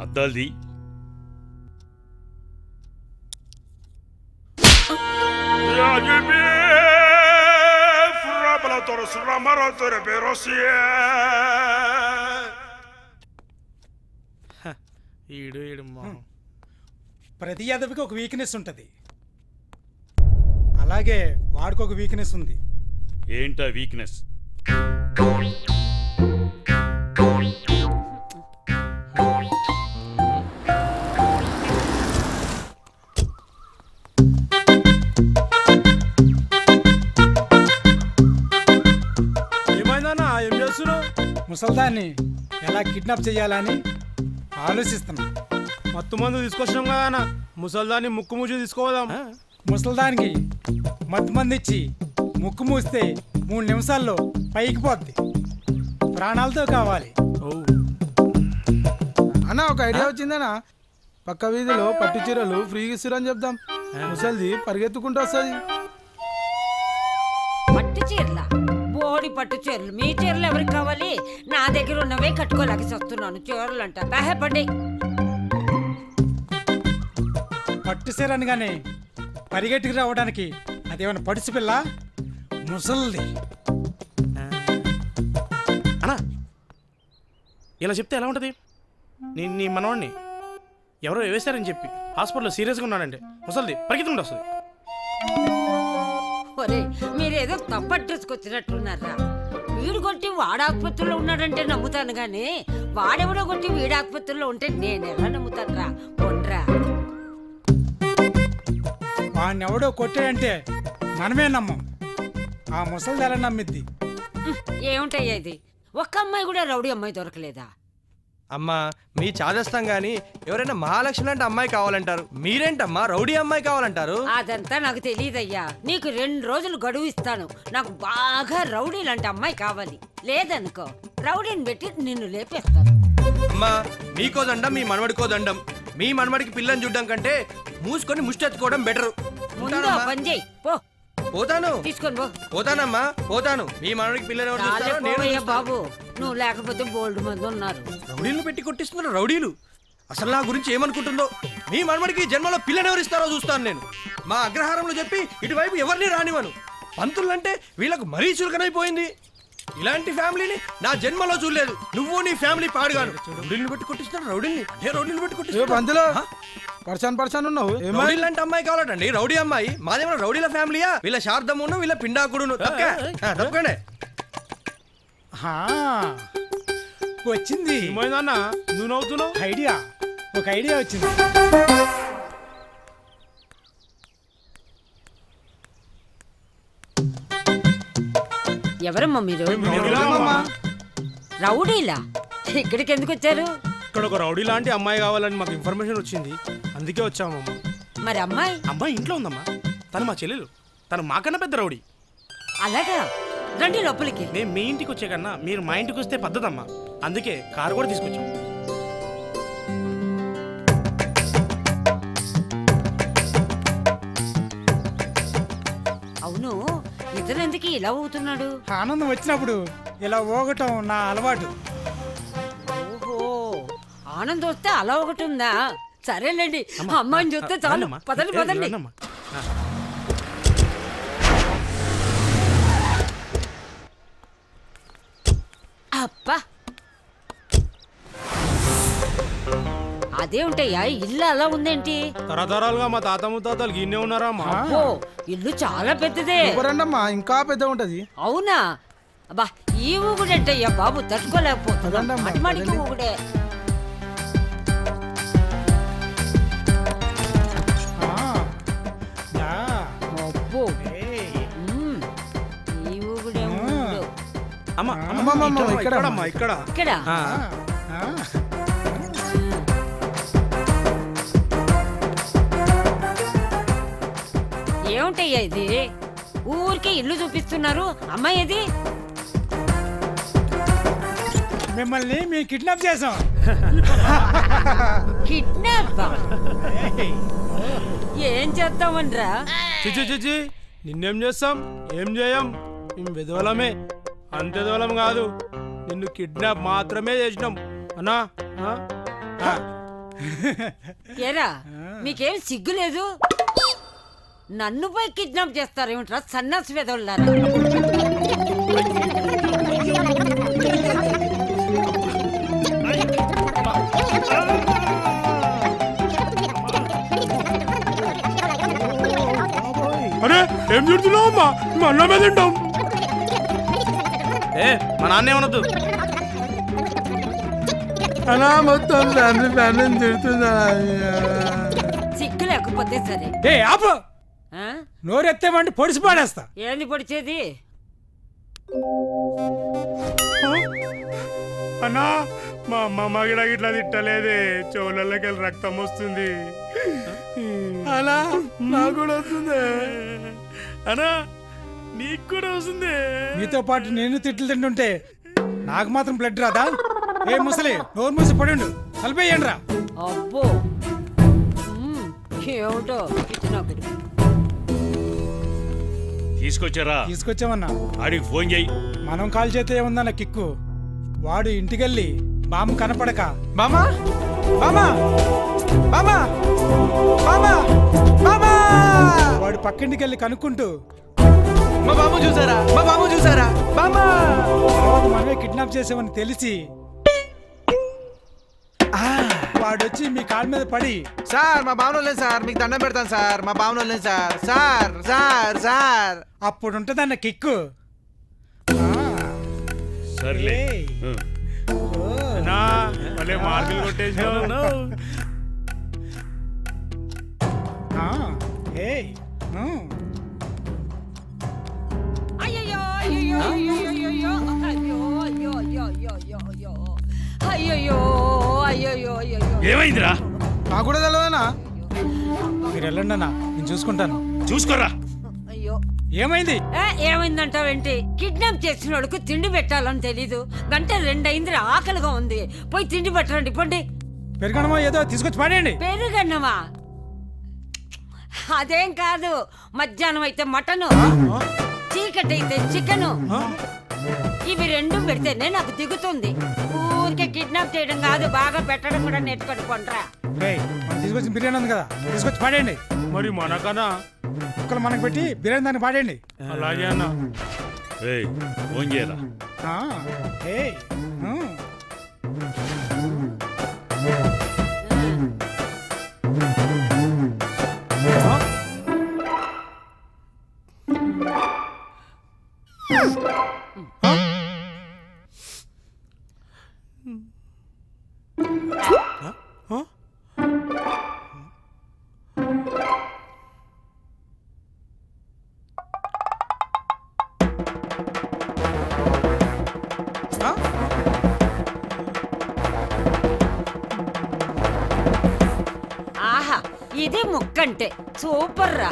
అద్దాల్ది ప్రతి యాదవికి ఒక వీక్నెస్ ఉంటుంది, అలాగే వాడికి ఒక వీక్నెస్ ఉంది. ఏంటా వీక్నెస్? ఏమైందన్నా? ఏం చేస్తున్నావు? ముసల్దాన్ని ఎలా కిడ్నాప్ చేయాలని ఆలోచిస్తున్నా. మత్తు మందు తీసుకొచ్చినాం కదా అన్న, ముసల్దాన్ని ముక్కు మూసి తీసుకోదాం. ముసల్దానికి మత్తు మంది ఇచ్చి ముక్కు మూస్తే 3 నిమిషాల్లో పైకి పోద్ది, ప్రాణాలతో కావాలి. అన్న ఒక ఐడియా వచ్చిందనా, పక్క వీధిలో పట్టు చీరలు ఫ్రీగా ఇస్తురని చెప్దాం. ముసలిది పరిగెత్తుకుంటూ వస్తుంది. పట్టు చీరలా? బోడి పట్టు చీరలు. మీ చీరలు ఎవరికి కావాలి? నా దగ్గర ఉన్నవే కట్టుకోలేక వస్తున్నాను. చీరలు అంట బాహపడి. పట్టు సీర అనగానే పరిగెట్టుకు రావడానికి అదేమన్నా పడుసు పిల్ల? ముసల్ది. అన్నా ఇలా చెప్తే ఎలా ఉంటుంది? నీ మనవాడిని ఎవరో వేశారని చెప్పి హాస్పిటల్లో సీరియస్గా ఉన్నాడంటే ముసలిది పరిగెత్తుకుంటూ వస్తుంది. ఒరే, మీరేదో తప్పట్టేసుకొచ్చినట్టున్నారా? వీడు కొట్టి వాడు ఆసుపత్రిలో ఉన్నాడంటే నమ్ముతాను గాని, వాడెవడో కొట్టి వీడు ఆసుపత్రిలో ఉంటే నేనెలా నమ్ముతాను రా? పొండ్రా, వాడిని ఎవడో కొట్టాడంటే మనమే నమ్మం, ఆ ముసలిది ఎలా నమ్మిద్ది? ఏముంటాయ్యా ఇది? ఒక్క అమ్మాయి కూడా రౌడీ అమ్మాయి దొరకలేదా? అమ్మా మీ చాదస్తాం గాని ఎవరైనా మహాలక్ష్మి లాంటి అమ్మాయి కావాలంటారు, మీరేంటమ్మా రౌడీ అమ్మాయి కావాలంటారు? అదంతా నాకు తెలియదయ్యా. నీకు 2 రోజులు గడువు ఇస్తాను. నాకు బాగా రౌడీ లాంటి అమ్మాయి కావాలి. లేదనుకో రౌడీని పెట్టి నిన్ను లేపేస్తాను. అమ్మా మీకో దండం, మీ మనవడికో దండం. మీ మనవడికి పిల్లని చూడడం కంటే మూసుకొని ముష్టెత్తుకోవడం బెటరు. ముందు ఆ పని చేయి పో. పోతాను, తీసుకొని పో. పోతానమ్మా పోతాను. మీ మనవడికి పిల్లని ఎవరు చాలే చూస్తారో నేను పోవయ్యా చూస్తాను. బాబు, నువ్వు లేకపోతే బోల్డ్ మంది ఉన్నారు. రౌడీలు పెట్టి కొట్టిస్తున్నారు రౌడీలు. అసలు నా గురించి ఏమనుకుంటుందో. మీ మనవడికి జన్మలో పిల్లని ఎవరు ఇస్తారో చూస్తాను నేను. మా అగ్రహారంలో చెప్పి ఇటువైపు ఎవరిని రానివ్వను. పంతులంటే వీళ్ళకు మరీ చులకనైపోయింది. ఇలాంటి ఫ్యామిలీని నా జన్మలో చూడలేదు. నువ్వు నీ ఫ్యామిలీ పాడుగాను. రౌడీలను పెట్టి కొట్టిస్తున్నాడు, రౌడీని రౌడీలను పెట్టి కొట్టిస్తున్నాడు. పంతులు పర్చాన్ ఉన్నావు. రౌడీలు అంటే అమ్మాయి కావాలండి, రౌడీ అమ్మాయి. మాదేమో రౌడీల ఫ్యామిలీయా? వీళ్ళ శారదమును వీళ్ళ పిండాకుడును. తప్పకండి. వచ్చింది. ఏమైందన్నా నువ్వు నవ్వుతున్నావు? ఒక ఐడియా వచ్చింది. ఎవరమ్మా మీరు? రౌడీలా? ఇక్కడికి ఎందుకు వచ్చారు? ఇక్కడ ఒక రౌడీ లాంటి అమ్మాయి కావాలని మాకు ఇన్ఫర్మేషన్ వచ్చింది, అందుకే వచ్చామమ్మా. మరి అమ్మాయి? అమ్మాయి ఇంట్లో ఉందమ్మా. తను మా చెల్లెలు. తను మాకన్నా పెద్ద రౌడీ. అలాగా? రండి లోపలికి. మేము మీ ఇంటికి వచ్చే కన్నా మీరు మా ఇంటికి వస్తే పద్ధతమ్మా. అందుకే కారు కూడా తీసుకొచ్చాం. అవును, ఇతనెందుకు ఇలా ఊగుతున్నాడు? ఆనందం వచ్చినప్పుడు ఇలా ఊగటం నా అలవాటు. ఓహో, ఆనందం వస్తే అలా ఒకటి ఉందా? సరేలేండి, అమ్మాయిని చూస్తే చాలు. పదండి పదండి. అబ్బా, అదే ఉంటాయా? ఇల్లు అలా ఉందేంటి? తరతరాలుగా మా తాత ముత్తాతలు గిన్నె ఉన్నారా అమ్మా? ఓ, ఇల్లు చాలా పెద్దదే. రండమ్మా, ఇంకా పెద్ద ఉంటది. అవునా? అబ్బా, ఈ ఊగుడంటయ్యా బాబు, తట్టుకోలేకపోతున్నా. పదండమ్మా, మాటిమాటికి పదండి. ఊగుడే. అబ్బో, ఈ ఊగుడే ఊగుడు. అమ్మా ఇక్కడమ్మా, ఇక్కడ. ఇక్కడ ఏముంటయ్యా ఇది? ఊరికే ఇల్లు చూపిస్తున్నారు. అమ్మాయి ఏది? మిమ్మల్ని మేము కిడ్నాప్ చేసాం. కిడ్నాప్? ఏం చేస్తామనరా? చిచి నిన్నేం చేస్తాం? ఏం చేయం? మేము వెదవలమే. అంత వెదవలం కాదు, నిన్ను కిడ్నాప్ మాత్రమే చేసినాం. అన్నా ఆ? ఆ, ఏరా మీకేం సిగ్గు లేదు? నన్ను పోయి కిడ్నాప్ చేస్తారేమిట్రా సన్నాసి వెదవులారా? అరే ఏం చూడుతున్నావు అమ్మా మా అన్న మీద తింటాం. ఏ మా నాన్న ఏమనొద్దు. అలా మొత్తం ఫ్యామిలీ తిడుతున్నా. సిగ్గు లేకపోతే సరే. ఏ ఆపు, ఆ? నోరెత్తేమంటే పొడిసి పాడేస్తా. ఏంది పొడిచేది? అన్నా మా అమ్మ గిడ ఇట్లా తిట్టలేదే, చెవులకి వెళ్ళి రక్తం వస్తుంది. అలా నాకు కూడా వస్తుంది. అన్నా నీకు కూడా వస్తుంది. మీతో పాటు నేను తిట్లు తింటుంటే నాకు మాత్రం బ్లడ్ రాదా? ఏ ముసలి నోరు మూసి పడిండు, కలిపేయండి రా. అబ్బో ఏమిటో ఇచ్చినప్పుడు తీసుకొచ్చారా? తీసుకొచ్చామన్నా. ఆడికి ఫోన్ చేయి. మనం కాల్ చేస్తే ఏముందన్న కిక్కు. వాడు ఇంటికెళ్ళి బామ్మ కనపడక మామా మామా మామా మామా మామా వాడు పక్కింటికెళ్ళి కనుక్కుంటూ మా బాబు చూసారా, మా బాబు చూసారా మామా. తర్వాత మనమే కిడ్నాప్ చేసామని తెలిసి వాడొచ్చి మీ కాళ్ళ మీద పడి సార్ మా బావన లేదు సార్, మీకు దండం పెడతాను సార్, మా బావన లేదు సార్. సార్ సార్ సార్ అప్పుడు ఉంటదన్న కిక్కు. సర్లే. ఏయ్. అన్నా మళ్ళీ మార్కులు కొట్టేసినావు. అయ్యయ్యో, అయ్యయ్యో, అయ్యయ్యో, అయ్యో, అయ్యో, అయ్యో, అయ్యో, అయ్యో, అయ్యో. అయ్యయ్యో, అయ్యయ్యో, అయ్యయ్యో. ఏమైందిరా? నాకు కూడా తెలియదనా. మీరు వెళ్ళండి అన్న, నేను చూసుకుంటాను. చూసుకోరా. అయ్యో ఏమైంది? ఏమైందంటావేంటి? కిడ్నాప్ చేసిన వాడుకు తిండి పెట్టాలని తెలీదు. గంట 2 అయింది, ఆకలిగా ఉంది. పోయి తిండి పెట్టండి పండి. పెరగడమో ఏదో తీసుకొచ్చి పాడేయండి. పెరుగన్నమా? అదేం కాదు. మధ్యాహ్నం అయితే మటను, చీకటి అయితే చికెను. ఇవి 2 పెడితేనే నాకు దిగుతుంది. ఊరికే కిడ్నాప్ చేయడం కాదు, బాగా పెట్టడం కూడా నేర్చుకొని కొండ్రా. రేయ్, మనం తీసుకొచ్చిన బిర్యానీ ఉంది కదా, తీసుకొచ్చి పాడేయండి. మరి మనకన్నా కుక్కలు మనకు పెట్టి బిర్యానీ దాన్ని పాడేయండి. అలాగే అన్నా. ఏయ్, ఫోన్ చేయరా. ఏయ్, ఆహా, ఇది ముక్కంటే సూపర్ రా.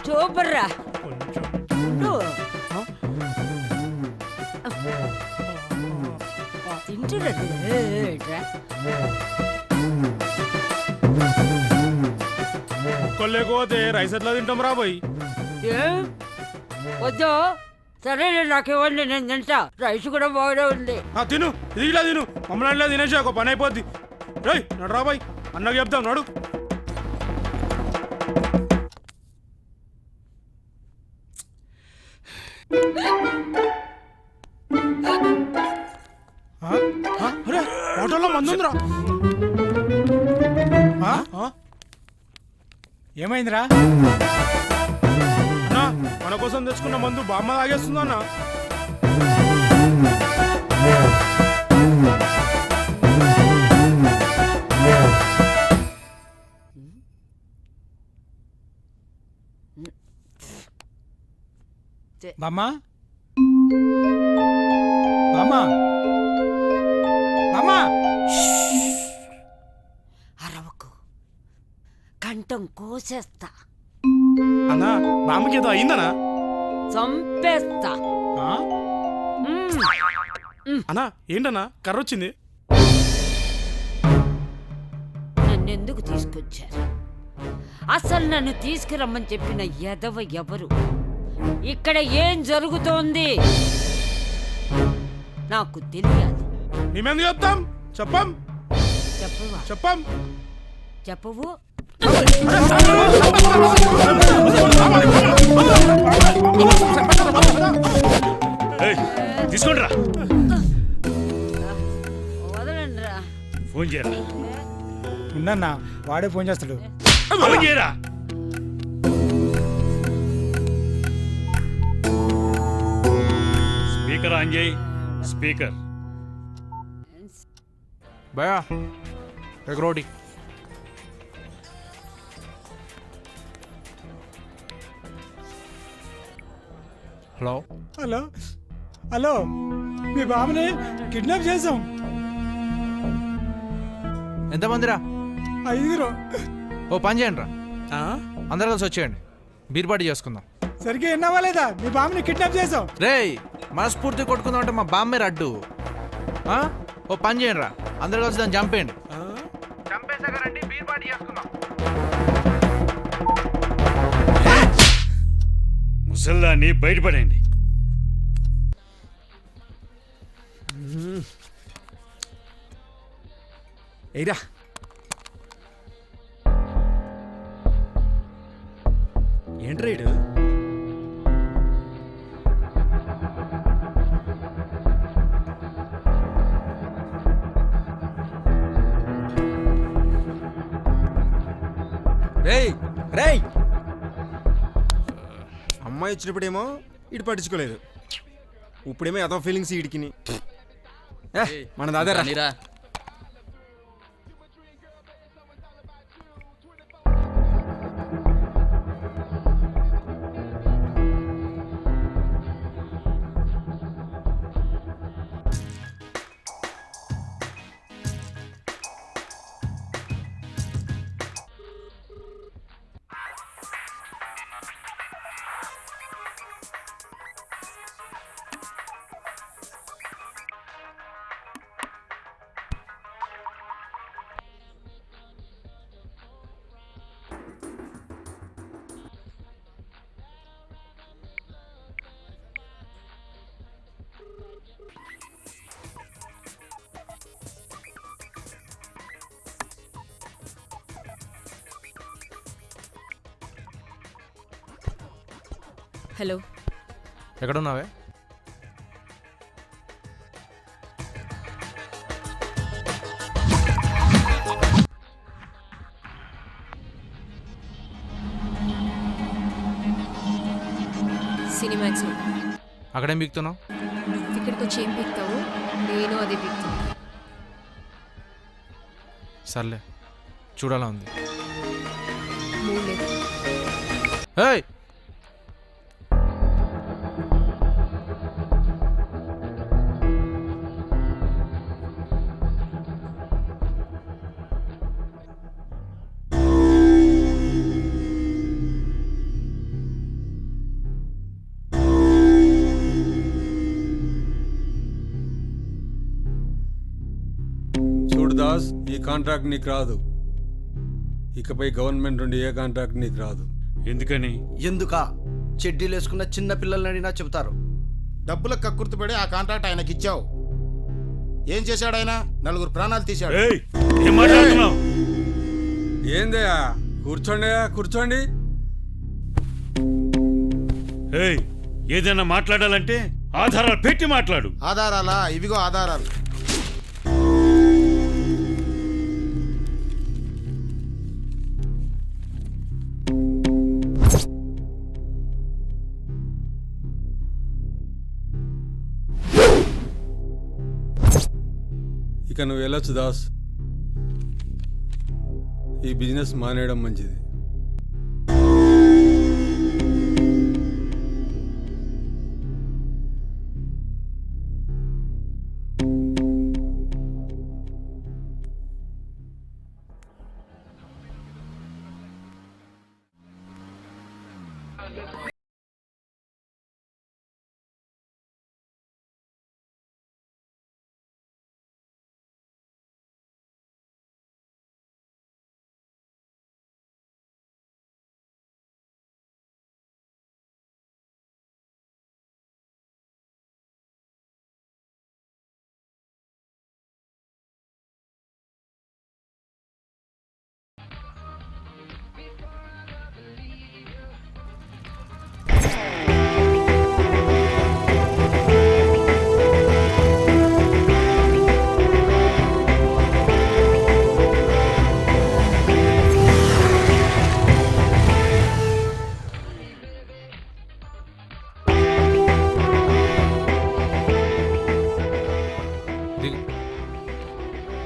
సూపర్ రా. తింటురా. కుక్కలు లేకపోతే రైస్ ఎట్లా తింటాం రా పోయి. వద్దు, సరేలే, నాకు ఇవ్వండి, నేను తింటా. రైస్ కూడా బాగానే ఉంది. తిను, ఇది ఇలా తిను. మమ్మల్ని ఇలా తినేసి ఒక పని అయిపోద్ది. రేయ్ నడు రా బాయ్, అన్నకు చెప్తాం నడు. అరే హోటల్లో మందు ఉందిరా. ఏమైందిరా? అన్నా మన కోసం తెచ్చుకున్న మందు బామ్మ తాగేస్తుందా అన్న? బామ్మా, బామ్మా, బామ్మా. అరవకు, కంఠం కోసేస్తా, అన్నా బామ్మకి ఏదో అయిందనా? చంపేస్తా. అన్నా ఏంటన్నా కర్ర వచ్చింది? నన్నెందుకు తీసుకొచ్చారు? అసలు నన్ను తీసుకురమ్మని చెప్పిన ఎదవ ఎవరు? ఇక్కడ ఏం జరుగుతోంది నాకు తెలియాలి. మేమెందుకు చెప్తాం? చెప్పం చెప్పవా? చెప్పం చెప్పవు. ఏయ్, తీసుకోండి రా. వదలండి రా. ఫోన్ చేయరా. ఉండన్నా, వాడే ఫోన్ చేస్తాడు. ఫోన్ చేయరా. స్పీకర్ ఆన్ చేయి. స్పీకర్. భయా ఎగ్ రోటీ. హలో హలో హలో, మీ బాబుని కిడ్నాప్ చేసాం. ఎంతమందిరా? 5. ఓ పని చేయండి రా, అందరు కలిసి వచ్చేయండి, బీర్ పార్టీ చేసుకుందాం. సరిగ్గా విన్నావా లేదా? మీ బాబుని కిడ్నాప్ చేసాం. రేయ్ మనస్ఫూర్తి కొట్టుకుందాం అంటే మా బామ్మే అడ్డు. ఓ పని చేయండి రా, అందరు కలిసి దాన్ని చంపేయండి. చంపేసాగరండి, బీర్ పార్టీ చేసుకుందాం. ముసల్దాన్ని బయటపడండి. ఎయిరా ఏంట్రా ఈడు? రేయ్ రేయ్, అమ్మాయి వచ్చినప్పుడేమో ఇటు పట్టించుకోలేదు, ఇప్పుడేమో ఏదో ఫీలింగ్స్ ఇడికిని. మన దాదారా. హలో, ఎక్కడున్నావే? సినిమాక్స్. అక్కడేం బిగుతున్నావు? నువ్వు ఇక్కడికి వచ్చి ఏం పీక్తావు? నేను అదే పీక్తాను. సర్లే, చూడాలా ఉంది. మూడు లేదు. ఏయ్ చూడు దాస్, ఈ కాంట్రాక్ట్ నీకు రాదు. ఇకపై గవర్నమెంట్ నుండి ఏ కాంట్రాక్ట్ నీకు రాదు. ఎందుకని? ఎందుకా? చెడ్డీలు వేసుకున్న చిన్న పిల్లల్ని అడిగినా చెబుతారు. డబ్బులకు కక్కుర్తిపడి ఆ కాంట్రాక్ట్ ఆయనకి ఇచ్చావు. ఏం చేశాడు ఆయన? 4 ప్రాణాలు తీశాడు. ఏయ్, ఏం మాట్లాడుతున్నావు? ఏందయ్యా? కూర్చోండి కూర్చోండి. ఏయ్, ఏదైనా మాట్లాడాలంటే ఆధారాలు పెట్టి మాట్లాడు. ఆధారాలా? ఇవిగో ఆధారాలు. ఇక నువ్వు వెళ్ళొచ్చు దాస్. ఈ బిజినెస్ మానేయడం మంచిది.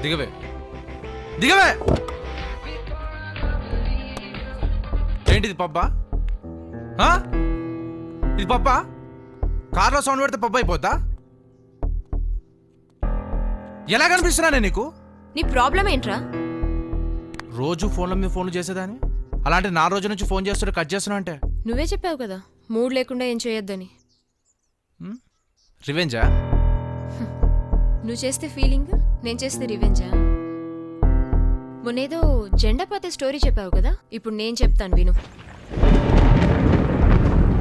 దిగవే దిగవే. ఏంటిది పబ్బా? ఆ? ఇది పబ్బా? కార్లో సౌండ్ పెడితే పబ్బు అయిపోద్దా? ఎలా కనిపిస్తున్నా నేను నీకు? నీ ప్రాబ్లం ఏంట్రా? రోజు ఫోన్ల మీద ఫోన్లు చేసేదాన్ని, అలాంటి నా రోజు నుంచి ఫోన్ చేస్తుంటే కట్ చేస్తున్నా అంటే నువ్వే చెప్పావు కదా మూడ్ లేకుండా ఏం చేయొద్దని. రివెంజా? నువ్వు చేస్తే ఫీలింగ్, నేను చేస్తే రివెంజా? మొన్నేదో జెండా పాతే స్టోరీ చెప్పావు కదా, ఇప్పుడు నేను చెప్తాను విను.